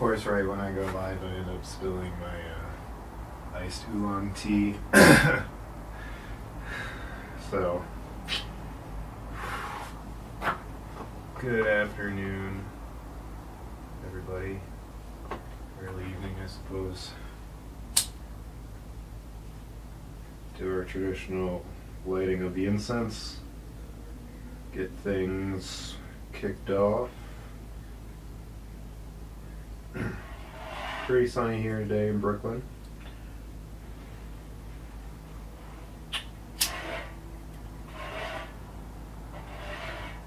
course, right when I go live, I end up spilling my iced oolong tea. So, good afternoon, everybody. Early evening, I suppose. Do our traditional lighting of the incense. Get things kicked off. Pretty sunny here today in Brooklyn.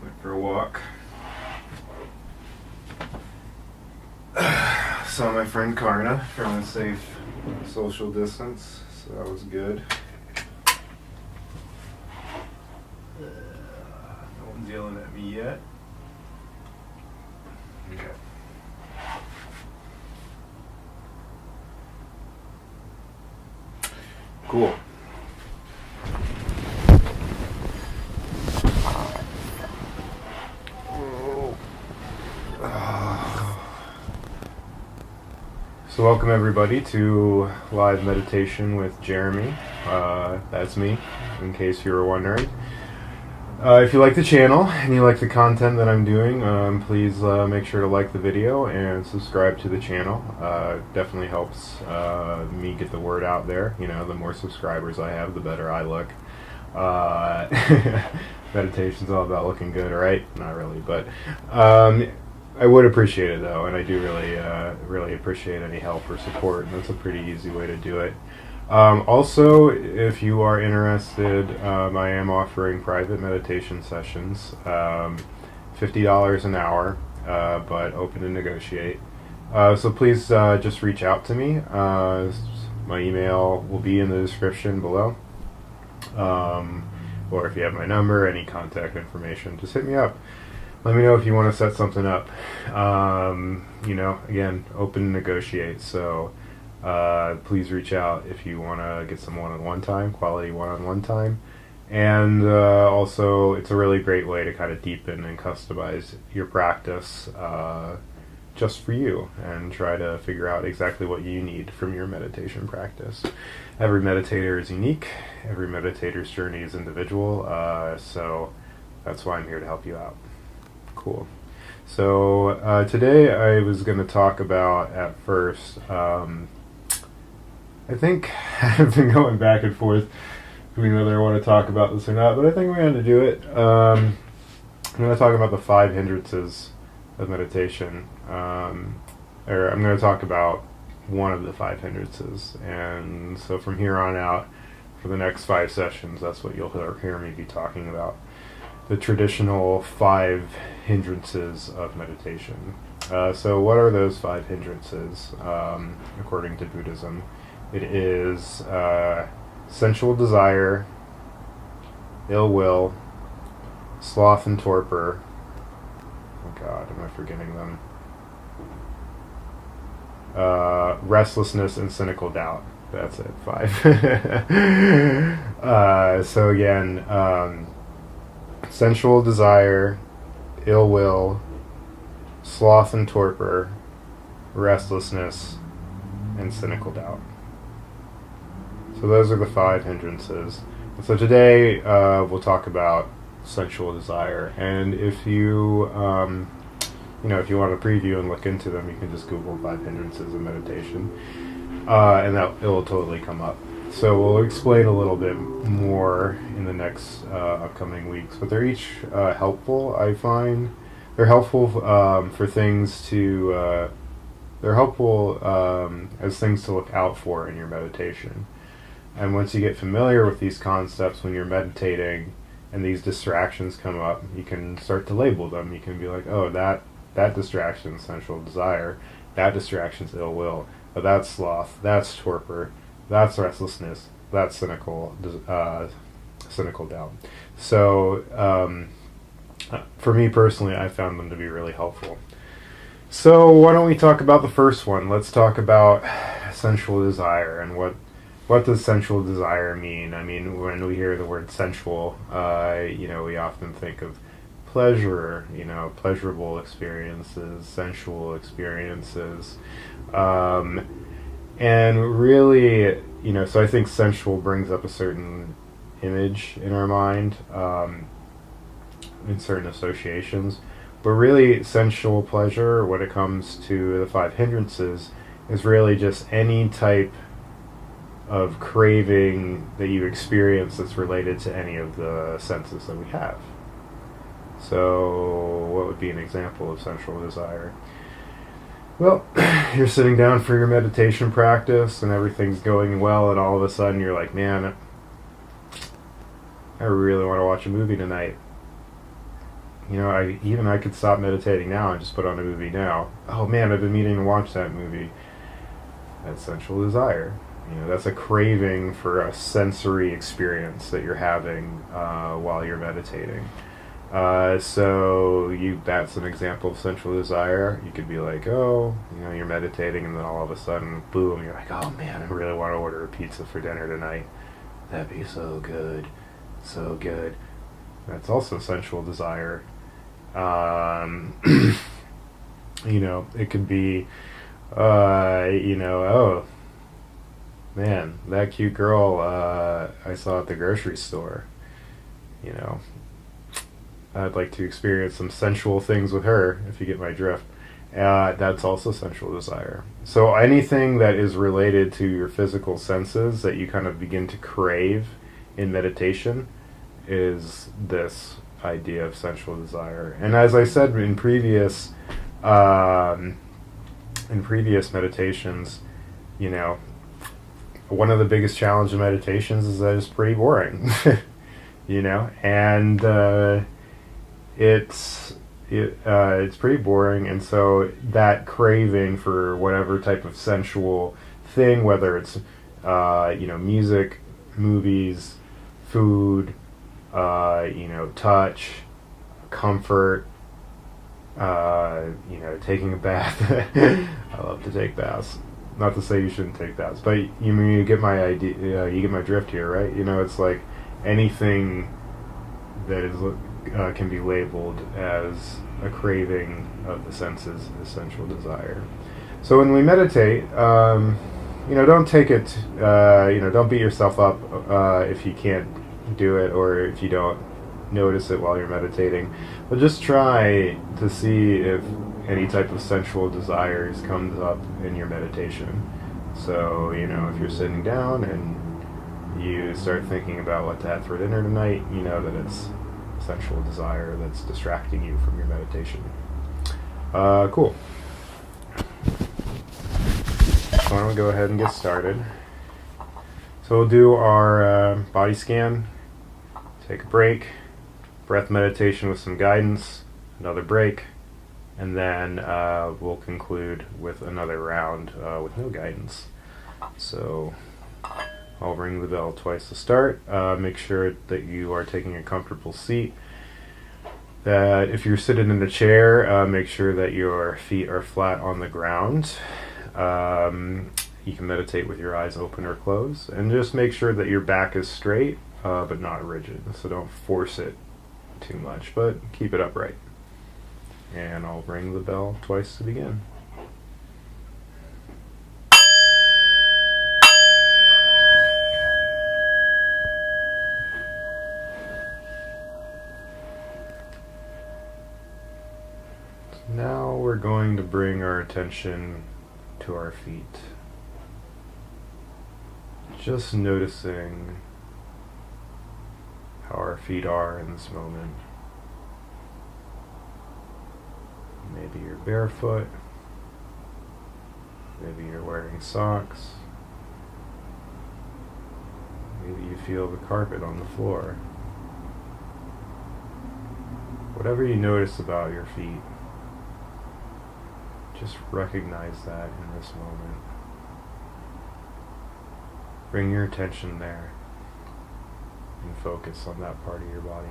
Went for a walk. Saw my friend Karna from a safe social distance, so that was good. No one's yelling at me yet. Okay. Cool. So welcome everybody to live meditation with Jeremy. That's me, in case you were wondering. If you like the channel and you like the content that I'm doing, please make sure to like the video and subscribe to the channel. Definitely helps me get the word out there. You know, the more subscribers I have, the better I look. Meditation's all about looking good, right? Not really, but I would appreciate it though, and I do really appreciate any help or support, and that's a pretty easy way to do it. Also, if you are interested, I am offering private meditation sessions, $50 an hour, but open to negotiate. So please just reach out to me. My email will be in the description below. Or if you have my number, any contact information, just hit me up. Let me know if you want to set something up. You know, again, open to negotiate. So please reach out if you want to get some one-on-one time, quality one-on-one time. And also, it's a really great way to kind of deepen and customize your practice just for you and try to figure out exactly what you need from your meditation practice. Every meditator is unique. Every meditator's journey is individual. So that's why I'm here to help you out. Cool. So today I was going to talk about, at first, I think I've been going back and forth between whether I want to talk about this or not, but I think we're going to do it. I'm going to talk about the 5 hindrances of meditation, or I'm going to talk about one of the 5 hindrances, and so from here on out, for the next 5 sessions, that's what you'll hear me be talking about. The traditional 5 hindrances of meditation. So what are those 5 hindrances, according to Buddhism? It is sensual desire, ill will, sloth and torpor. Oh God, am I forgetting them? Restlessness and cynical doubt. That's it, 5. So again, sensual desire, ill will, sloth and torpor, restlessness, and cynical doubt. So those are the 5 hindrances. So today we'll talk about sensual desire. And if you, if you want to preview and look into them, you can just Google 5 hindrances of meditation, and it will totally come up. So we'll explain a little bit more in the next upcoming weeks, but they're each helpful. I find they're helpful for things to. They're helpful as things to look out for in your meditation. And once you get familiar with these concepts when you're meditating, and these distractions come up, you can start to label them. You can be like, oh, that distraction is sensual desire. That distraction is ill will. Oh, that's sloth. That's torpor. That's restlessness. That's cynical doubt. So, for me personally, I found them to be really helpful. So, why don't we talk about the first one? Let's talk about sensual desire and what does sensual desire mean? I mean, when we hear the word sensual, we often think of pleasure, pleasurable experiences, sensual experiences. Um, and really, so I think sensual brings up a certain image in our mind, in certain associations. But really, sensual pleasure, when it comes to the five hindrances, is really just any type of craving that you experience that's related to any of the senses that we have. So, what would be an example of sensual desire? Well, you're sitting down for your meditation practice and everything's going well, and all of a sudden you're like, man, I really want to watch a movie tonight. I could stop meditating now and just put on a movie now. Oh man, I've been meaning to watch that movie. That's sensual desire. That's a craving for a sensory experience that you're having while you're meditating. That's an example of sensual desire. You could be like, you're meditating, and then all of a sudden, boom, you're like, oh man, I really want to order a pizza for dinner tonight. That'd be so good. So good. That's also sensual desire. It could be, oh man, that cute girl I saw at the grocery store. I'd like to experience some sensual things with her, if you get my drift. That's also sensual desire. So anything that is related to your physical senses that you kind of begin to crave in meditation is this idea of sensual desire. And as I said in previous meditations, one of the biggest challenges of meditations is that it's pretty boring. And it's pretty boring, and so that craving for whatever type of sensual thing, whether it's music, movies, food, touch, comfort, taking a bath. I love to take baths. Not to say you shouldn't take baths, but you get my idea. You get my drift here, right? It's like anything that is can be labeled as a craving of the senses, a sensual desire. So when we meditate, don't take it. Don't beat yourself up if you can't do it, or if you don't notice it while you're meditating, but just try to see if any type of sensual desires comes up in your meditation. So if you're sitting down and you start thinking about what to have for dinner tonight, that it's sensual desire that's distracting you from your meditation. Cool. So why don't we go ahead and get started. So we'll do our body scan, take a break, breath meditation with some guidance, another break, and then we'll conclude with another round with no guidance. So I'll ring the bell twice to start. Make sure that you are taking a comfortable seat. That if you're sitting in a chair, make sure that your feet are flat on the ground. You can meditate with your eyes open or closed, and just make sure that your back is straight, but not rigid. So don't force it too much, but keep it upright. And I'll ring the bell twice to begin. Now we're going to bring our attention to our feet. Just noticing how our feet are in this moment. Maybe you're barefoot. Maybe you're wearing socks. Maybe you feel the carpet on the floor. Whatever you notice about your feet, just recognize that in this moment. Bring your attention there and focus on that part of your body.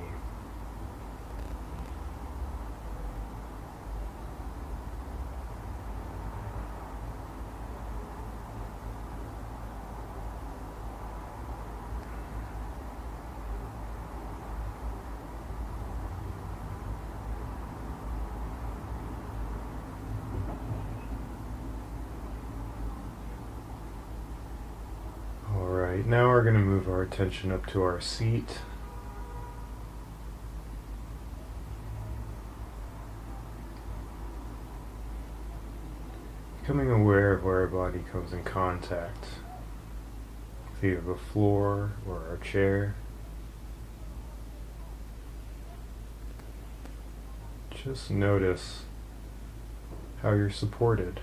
Alright, now we're going to move our attention up to our seat. Becoming aware of where our body comes in contact with either the floor or our chair. Just notice how you're supported.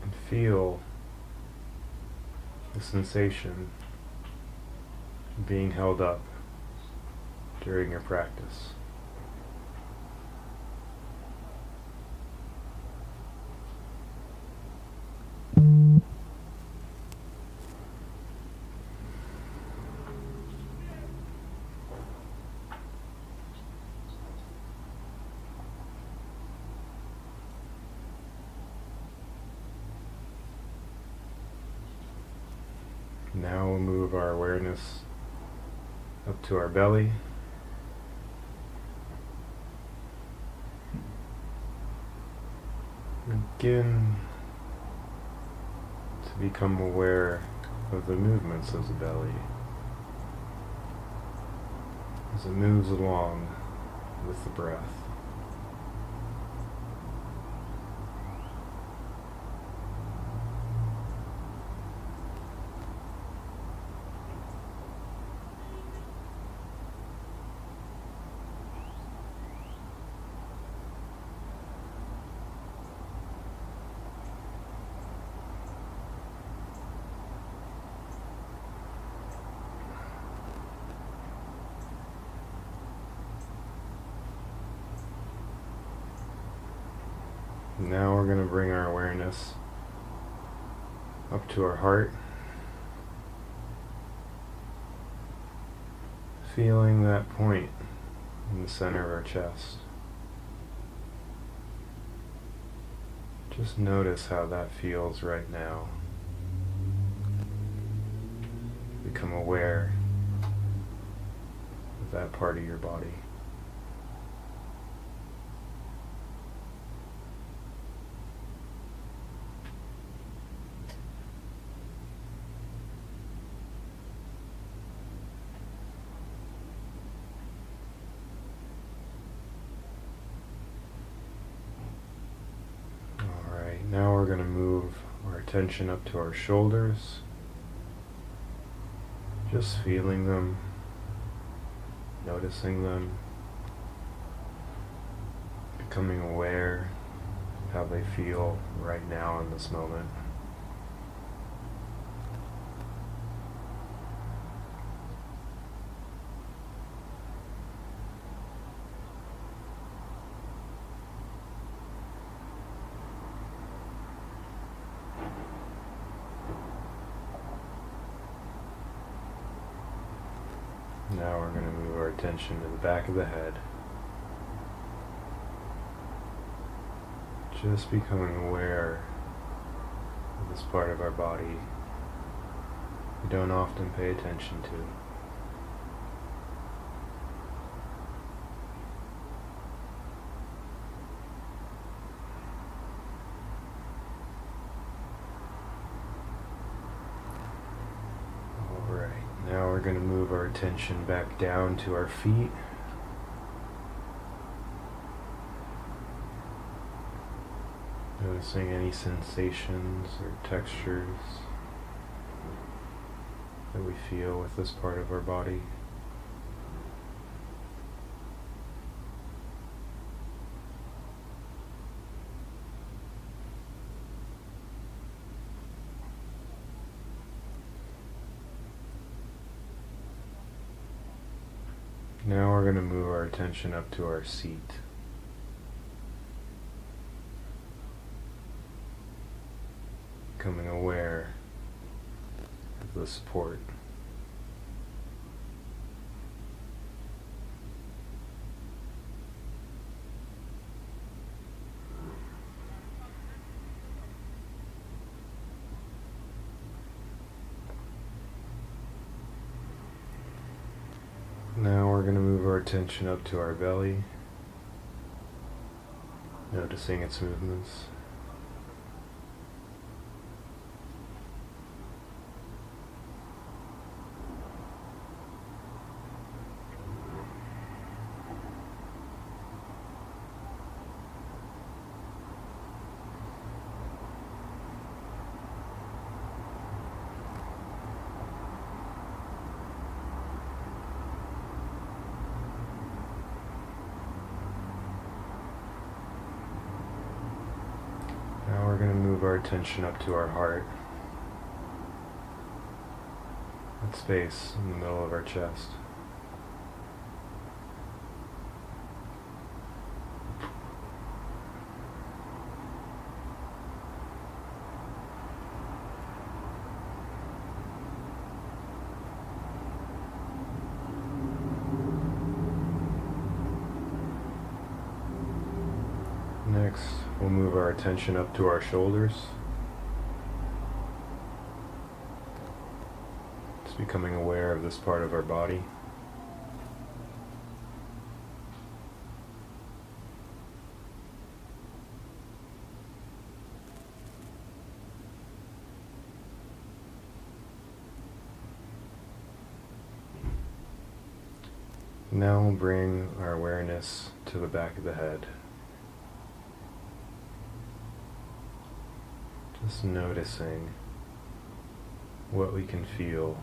And feel the sensation of being held up during your practice. Now we'll move our awareness up to our belly. Begin to become aware of the movements of the belly as it moves along with the breath. Now we're going to bring our awareness up to our heart, feeling that point in the center of our chest. Just notice how that feels right now. Become aware of that part of your body. Now we're going to move our attention up to our shoulders, just feeling them, noticing them, becoming aware of how they feel right now in this moment. Now we're going to move our attention to the back of the head. Just becoming aware of this part of our body we don't often pay attention to. Now we're going to move our attention back down to our feet. Noticing any sensations or textures that we feel with this part of our body. Now we're going to move our attention up to our seat. Becoming aware of the support. Now we're going to move our attention up to our belly, noticing its movements. we're going to move our attention up to our heart. That space in the middle of our chest. Next, we'll move our attention up to our shoulders. Just becoming aware of this part of our body. Now we'll bring our awareness to the back of the head. Just noticing what we can feel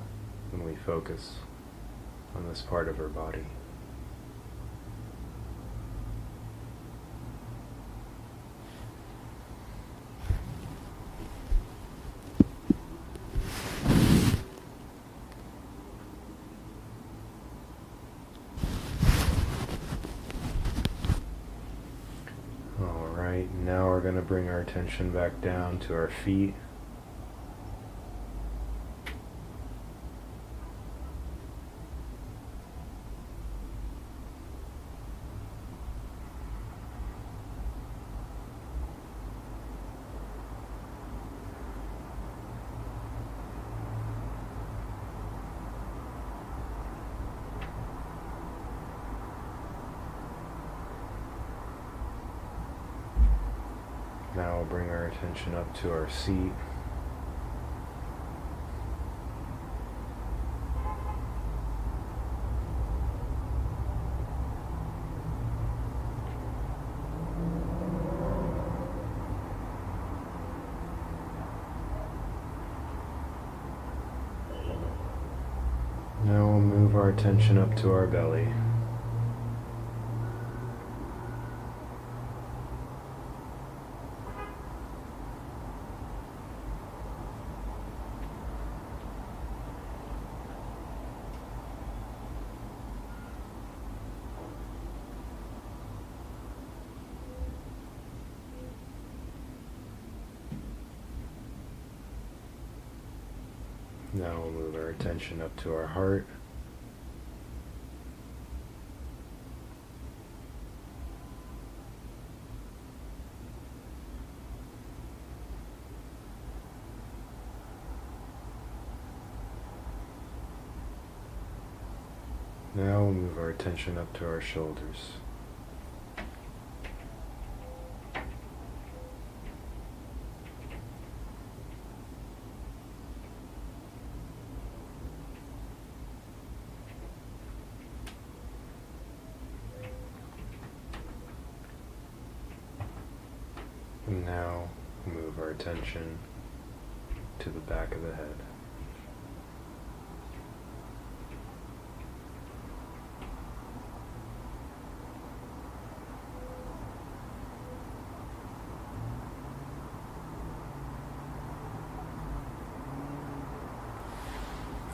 when we focus on this part of our body. Alright, now we're going to bring our attention back down to our feet. Now we'll bring our attention up to our seat. Now we'll move our attention up to our belly. Now we'll move our attention up to our heart. Now we'll move our attention up to our shoulders. And now move our attention to the back of the head.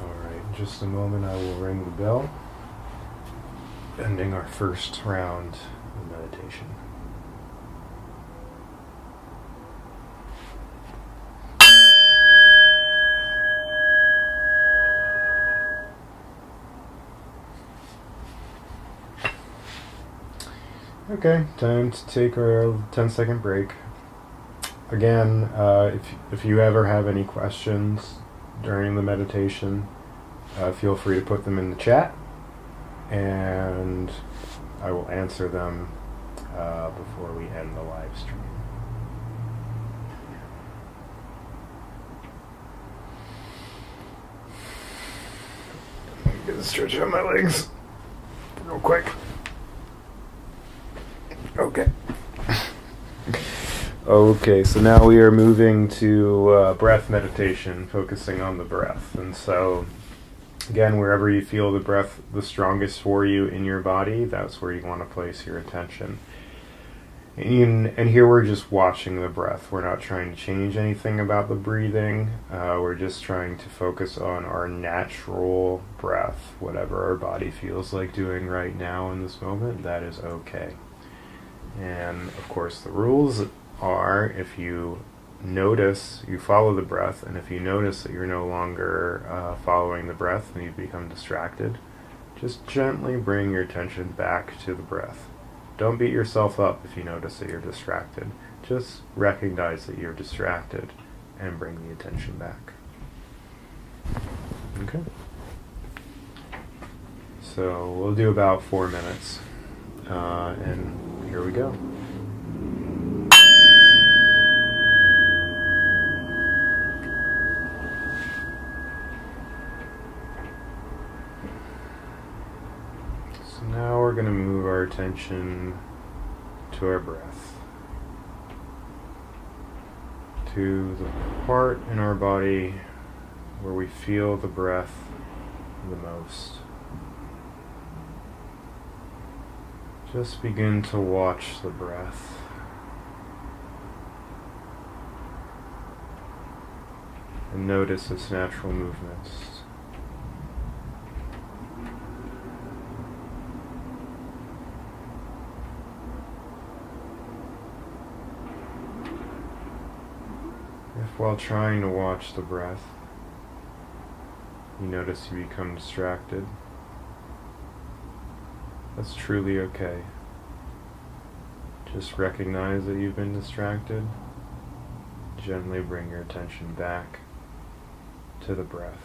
Alright, in just a moment I will ring the bell, ending our first round of meditation. Okay, time to take our 10-second break. Again, if you ever have any questions during the meditation, feel free to put them in the chat, and I will answer them before we end the live stream. Get a stretch out my legs real quick. Okay, so now we are moving to breath meditation, focusing on the breath. And so, again, wherever you feel the breath the strongest for you in your body, that's where you want to place your attention. And here we're just watching the breath. We're not trying to change anything about the breathing. We're just trying to focus on our natural breath. Whatever our body feels like doing right now in this moment, that is okay. And of course, the rules are, if you notice, you follow the breath, and if you notice that you're no longer following the breath and you've become distracted, just gently bring your attention back to the breath. Don't beat yourself up if you notice that you're distracted. Just recognize that you're distracted and bring the attention back. Okay. So we'll do about 4 minutes. And here we go. So now we're going to move our attention to our breath, to the part in our body where we feel the breath the most. Just begin to watch the breath. And notice its natural movements. If while trying to watch the breath, you notice you become distracted, that's truly okay. Just recognize that you've been distracted. Gently bring your attention back to the breath.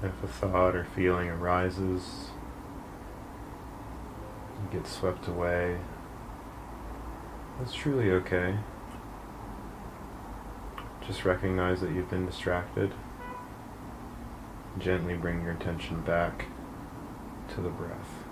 If a thought or feeling arises, you get swept away, that's truly okay. Just recognize that you've been distracted. Gently bring your attention back to the breath.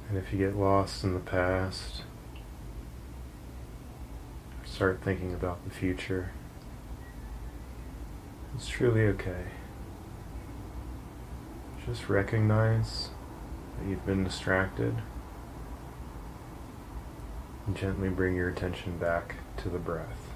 And if you get lost in the past, start thinking about the future, it's truly okay. Just recognize that you've been distracted and gently bring your attention back to the breath.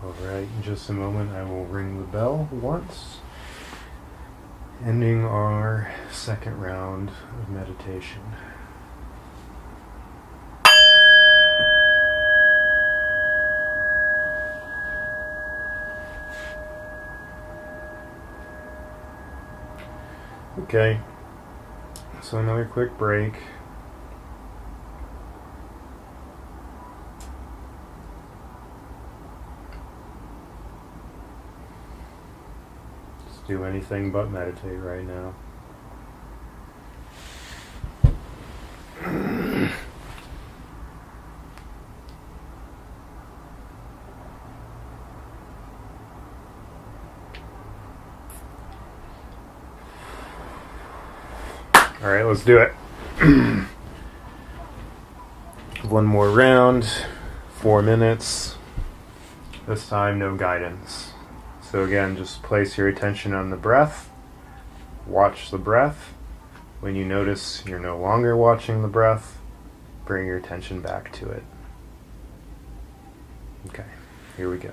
Alright, in just a moment I will ring the bell once, ending our second round of meditation. Okay, so another quick break. Just do anything but meditate right now. Alright, let's do it. One more round, 4 minutes. This time, no guidance. So again, just place your attention on the breath. Watch the breath. When you notice you're no longer watching the breath, bring your attention back to it. Okay, here we go.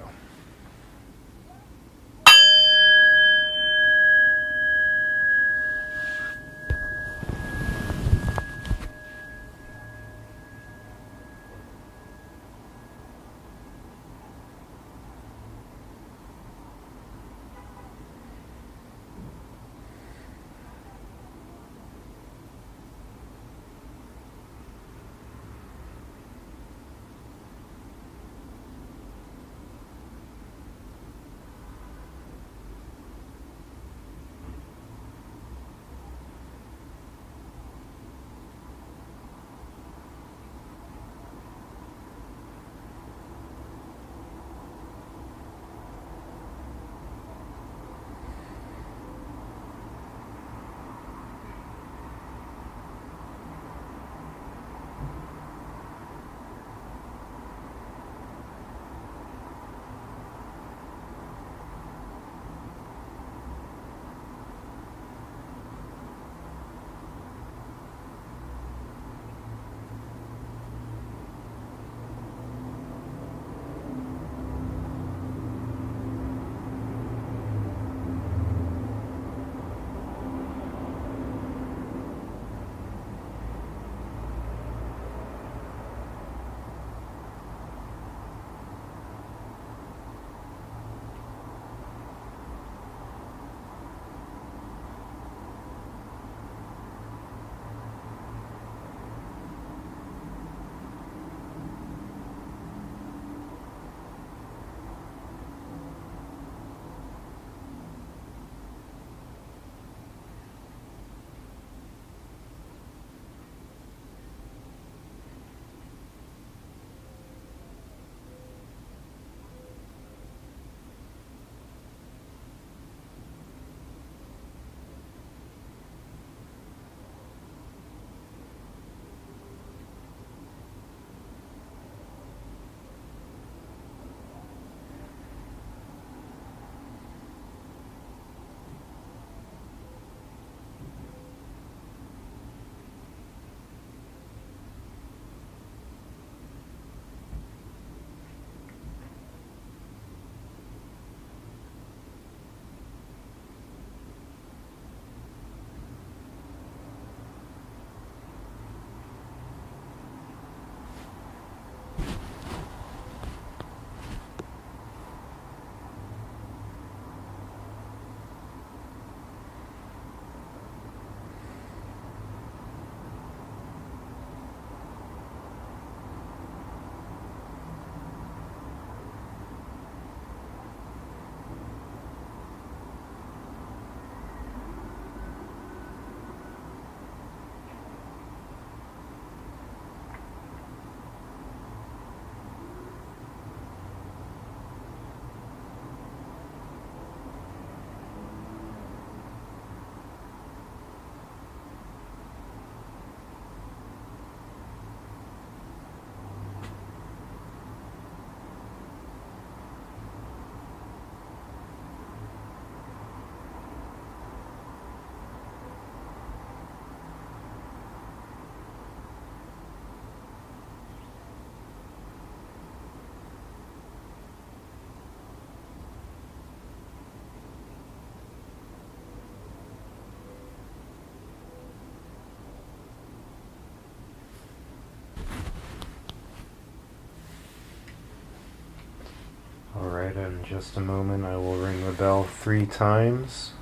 Alright, in just a moment I will ring the bell 3 times.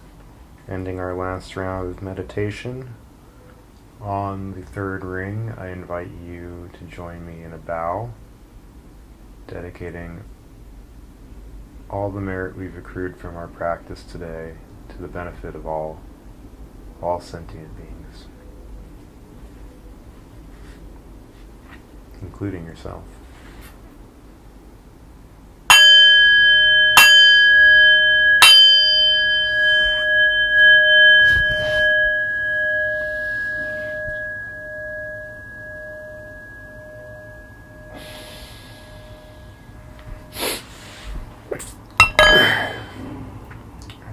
ending our last round of meditation. On the third ring, I invite you to join me in a bow, dedicating all the merit we've accrued from our practice today to the benefit of all sentient beings, including yourself.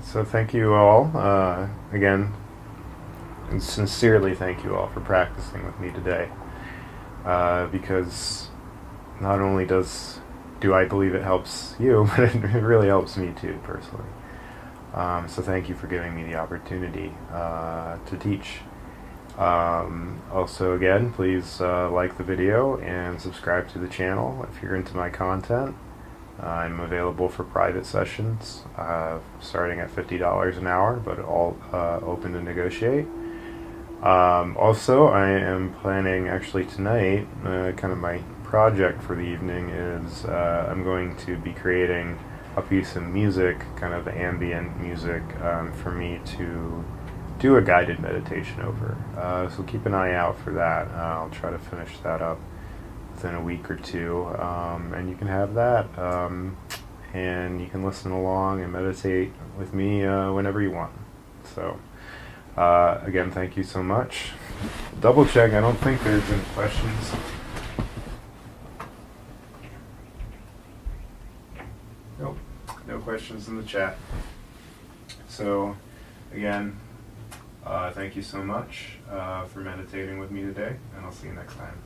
So thank you all, again, and sincerely thank you all for practicing with me today, because not only do I believe it helps you, but it really helps me too, personally. So thank you for giving me the opportunity to teach. Also, again, please like the video and subscribe to the channel if you're into my content. I'm available for private sessions, starting at $50 an hour, but all open to negotiate. Also, I am planning, actually tonight, kind of my project for the evening is I'm going to be creating a piece of music, kind of ambient music, for me to do a guided meditation over. So keep an eye out for that. I'll try to finish that up within a week or two, and you can have that, and you can listen along and meditate with me whenever you want. So again, thank you so much. Double check, I don't think there's any questions. Nope, no questions in the chat. So again, thank you so much for meditating with me today, and I'll see you next time.